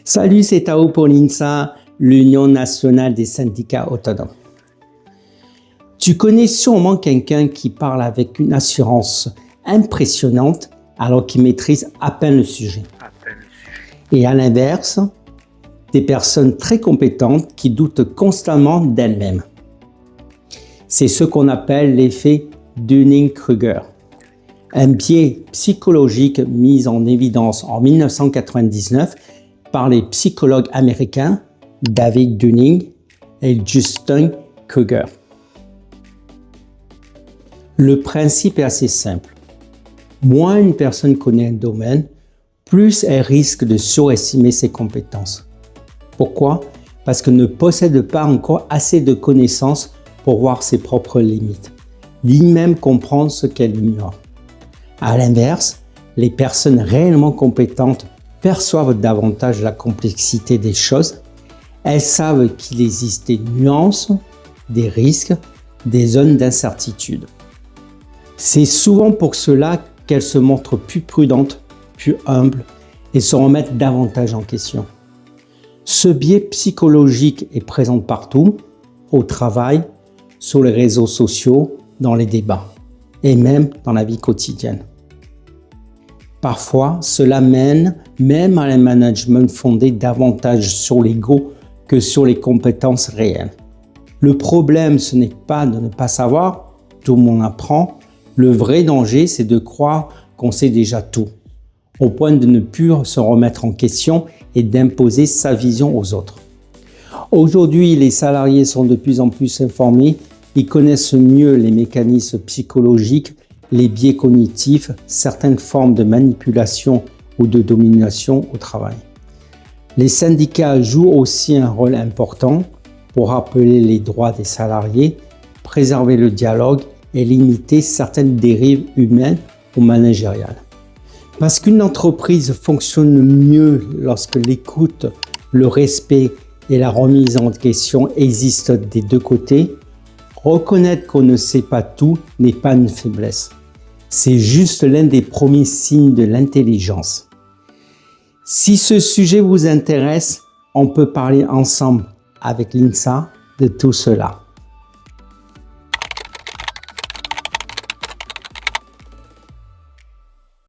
Salut, c'est Tao pour l'INSA, l'Union nationale des syndicats autonomes. Tu connais sûrement quelqu'un qui parle avec une assurance impressionnante alors qu'il maîtrise à peine le sujet. Et à l'inverse, des personnes très compétentes qui doutent constamment d'elles-mêmes. C'est ce qu'on appelle l'effet Dunning-Kruger, un biais psychologique mis en évidence en 1999 par les psychologues américains David Dunning et Justin Kruger. Le principe est assez simple. Moins une personne connaît un domaine, plus elle risque de surestimer ses compétences. Pourquoi? Parce qu'elle ne possède pas encore assez de connaissances pour voir ses propres limites, ni même comprendre ce qu'elle ignore. À l'inverse, les personnes réellement compétentes perçoivent davantage la complexité des choses. Elles savent qu'il existe des nuances, des risques, des zones d'incertitude. C'est souvent pour cela qu'elles se montrent plus prudentes, plus humbles et se remettent davantage en question. Ce biais psychologique est présent partout, au travail, sur les réseaux sociaux, dans les débats et même dans la vie quotidienne. Parfois, cela mène même à un management fondé davantage sur l'ego que sur les compétences réelles. Le problème, ce n'est pas de ne pas savoir, tout le monde apprend. Le vrai danger, c'est de croire qu'on sait déjà tout, au point de ne plus se remettre en question et d'imposer sa vision aux autres. Aujourd'hui, les salariés sont de plus en plus informés, ils connaissent mieux les mécanismes psychologiques, les biais cognitifs, certaines formes de manipulation ou de domination au travail. Les syndicats jouent aussi un rôle important pour rappeler les droits des salariés, préserver le dialogue et limiter certaines dérives humaines ou managériales. Parce qu'une entreprise fonctionne mieux lorsque l'écoute, le respect et la remise en question existent des deux côtés, reconnaître qu'on ne sait pas tout n'est pas une faiblesse. C'est juste l'un des premiers signes de l'intelligence. Si ce sujet vous intéresse, on peut parler ensemble avec l'INSA de tout cela.